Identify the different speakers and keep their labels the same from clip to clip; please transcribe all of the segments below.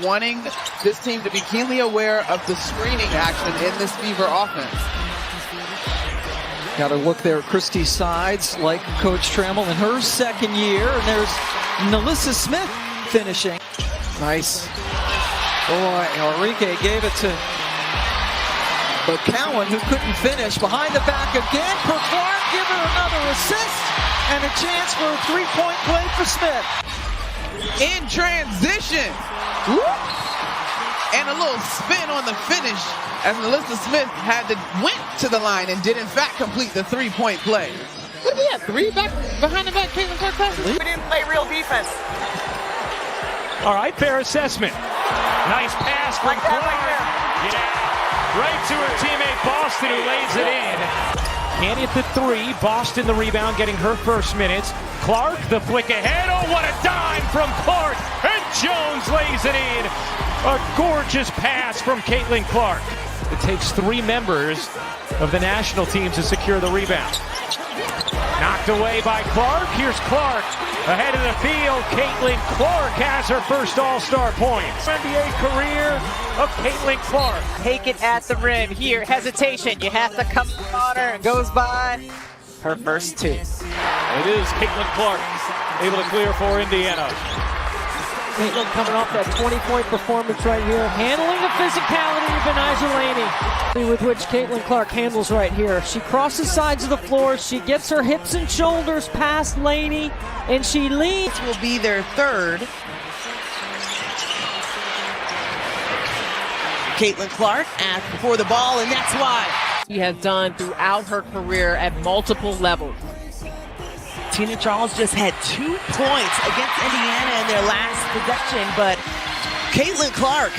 Speaker 1: wanting this team to be keenly aware of the screening action in this Fever offense.
Speaker 2: Got to look there at Christie's sides, like Coach Trammell in her second year. And there's Nalissa Smith finishing. Nice. Boy, Enrique gave it to McCowan, who couldn't finish. Behind the back again for Clark. Give her another assist. And a chance for a three-point play for Smith.
Speaker 1: In transition. Whoop. And a little spin on the finish as Nalissa Smith went to the line and did in fact complete the three-point play. What did he have? Three back behind the back Caitlin Clark passes?
Speaker 3: We didn't play real defense.
Speaker 4: All right, fair assessment. Nice pass from Clark. Right to her teammate Boston, who lays it in. Candy at the three. Boston the rebound, getting her first minutes. Clark the flick ahead. Oh, what a dime from Clark. And Jones lays it in. A gorgeous pass from Caitlin Clark. It takes three members of the national team to secure the rebound. Knocked away by Clark. Here's Clark ahead of the field. Caitlin Clark has her first All-Star points. NBA career of Caitlin Clark.
Speaker 3: Take it at the rim. Here, hesitation. You have to come on her. And goes by her first two.
Speaker 4: It is Caitlin Clark able to clear for Indiana.
Speaker 5: Caitlin coming off that 20-point performance right here, handling the physicality of Benaiza Laney, with which Caitlin Clark handles right here. She crosses sides of the floor, she gets her hips and shoulders past Laney, and she leads.
Speaker 3: Will be their third. Caitlin Clark asked for the ball, and that's why.
Speaker 5: She has done throughout her career at multiple levels.
Speaker 3: Tina Charles just had 2 points against Indiana in their last possession, but Caitlin Clark.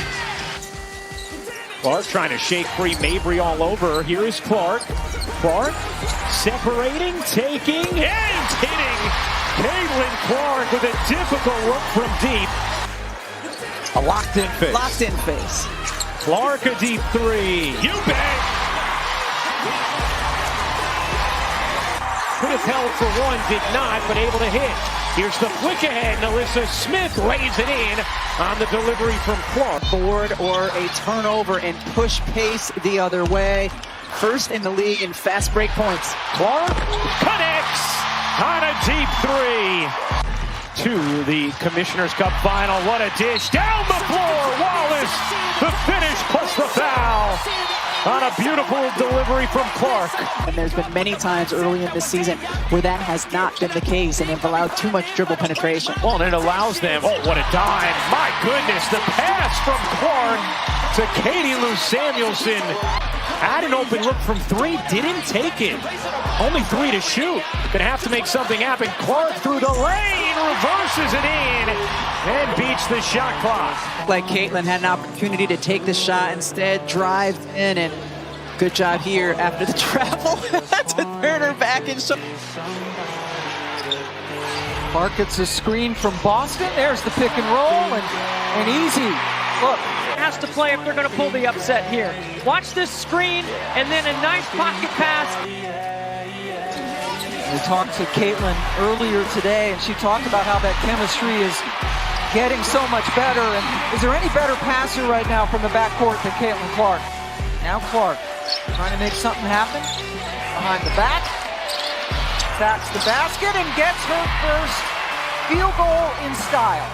Speaker 4: Clark trying to shake free Mabry all over. Here is Clark. Clark separating, taking, and hitting. Caitlin Clark with a difficult look from deep. A locked-in face.
Speaker 3: Locked-in face.
Speaker 4: Clark a deep three. You bet. Could have held for one, did not, but able to hit. Here's the flick ahead. Nalissa Smith lays it in on the delivery from Clark.
Speaker 2: Board or a turnover and push pace the other way. First in the league in fast break points.
Speaker 4: Clark connects on a deep three. To the Commissioner's Cup final. What a dish. Down the floor. Wallace. The finish plus the foul. On a beautiful delivery from Clark.
Speaker 2: And there's been many times early in this season where that has not been the case, and they've allowed too much dribble penetration.
Speaker 4: Well, and it allows them, oh, what a dime. My goodness, the pass from Clark to Katie Lou Samuelson. Had an open look from three, didn't take it. Only 3 to shoot. Gonna have to make something happen. Clark through the lane, reverses it in, and beats the shot clock.
Speaker 2: Like Caitlin had an opportunity to take the shot, instead drives in, and good job here after the travel to turn her back and show.
Speaker 5: Clark gets a screen from Boston. There's the pick and roll, and easy. Look, has to play if they're going to pull the upset here. Watch this screen, and then a nice pocket pass.
Speaker 2: We talked to Caitlin earlier today, and she talked about how that chemistry is getting so much better. And is there any better passer right now from the backcourt than Caitlin Clark? Now Clark trying to make something happen. Behind the back. Backs the basket and gets her first field goal in style.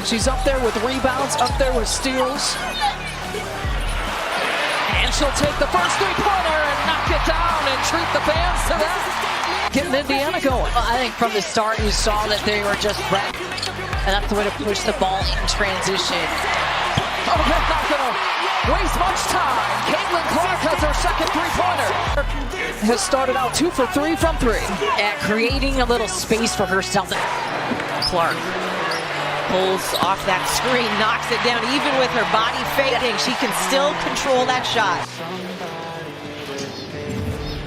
Speaker 5: She's up there with rebounds, up there with steals. And she'll take the first three-pointer and knock it down and treat the fans to that. Getting Indiana going.
Speaker 6: I think from the start you saw that they were just ready. And that's the way to push the ball in transition.
Speaker 5: Oh, they're not going to waste much time. Caitlin Clark has her second three-pointer. Has started out 2 for 3 from 3.
Speaker 6: At creating a little space for herself.
Speaker 3: Clark pulls off that screen, knocks it down. Even with her body fading, she can still control that shot.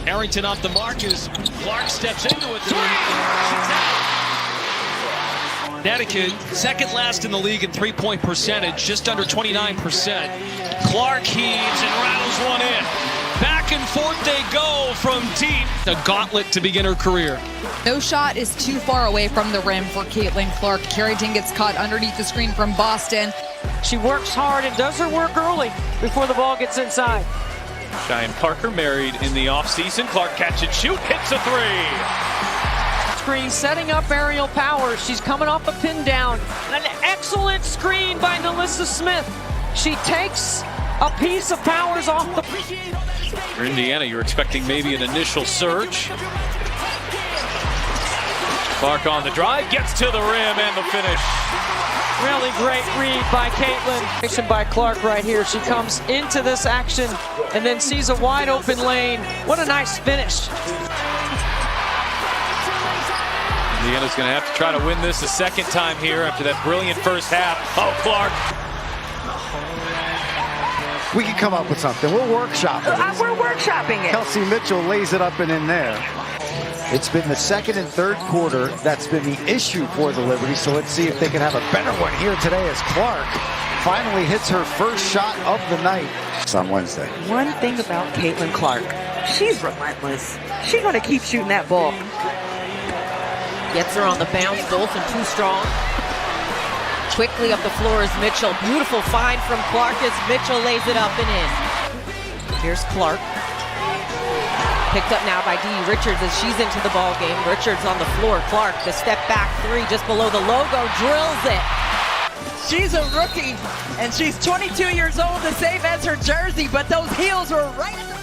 Speaker 7: Harrington off the mark as Clark steps into it. She's out. Connecticut, second last in the league in three-point percentage, just under 29%. Clark heaves and rattles one in. Back and forth they go from deep. A gauntlet to begin her career.
Speaker 8: No shot is too far away from the rim for Caitlin Clark. Carrington gets caught underneath the screen from Boston.
Speaker 5: She works hard and does her work early before the ball gets inside.
Speaker 4: Cheyenne Parker married in the offseason. Clark catch and shoot, hits a three.
Speaker 5: Screen setting up aerial power. She's coming off a pin down. An excellent screen by Alyssa Smith. She takes a piece of Powers off the...
Speaker 4: For Indiana, you're expecting maybe an initial surge. Clark on the drive, gets to the rim and the finish.
Speaker 5: Really great read by Caitlin. By Clark right here. She comes into this action and then sees a wide open lane. What a nice finish.
Speaker 4: Indiana's going to have to try to win this a second time here after that brilliant first half. Oh, Clark.
Speaker 8: We can come up with something. We'll workshop it.
Speaker 3: We're workshopping it.
Speaker 8: Kelsey Mitchell lays it up and in there. It's been the second and third quarter that's been the issue for the Liberty, so let's see if they can have a better one here today as Clark finally hits her first shot of the night. It's on Wednesday.
Speaker 3: One thing about Caitlin Clark, she's relentless. She's going to keep shooting that ball. Gets her on the bounce. Dolson too strong. Quickly up the floor is Mitchell. Beautiful find from Clark as Mitchell lays it up and in. Here's Clark. Picked up now by Dee Richards as she's into the ball game. Richards on the floor. Clark, the step back three just below the logo, drills it. She's a rookie, and she's 22 years old, the same as her jersey, but those heels were right at the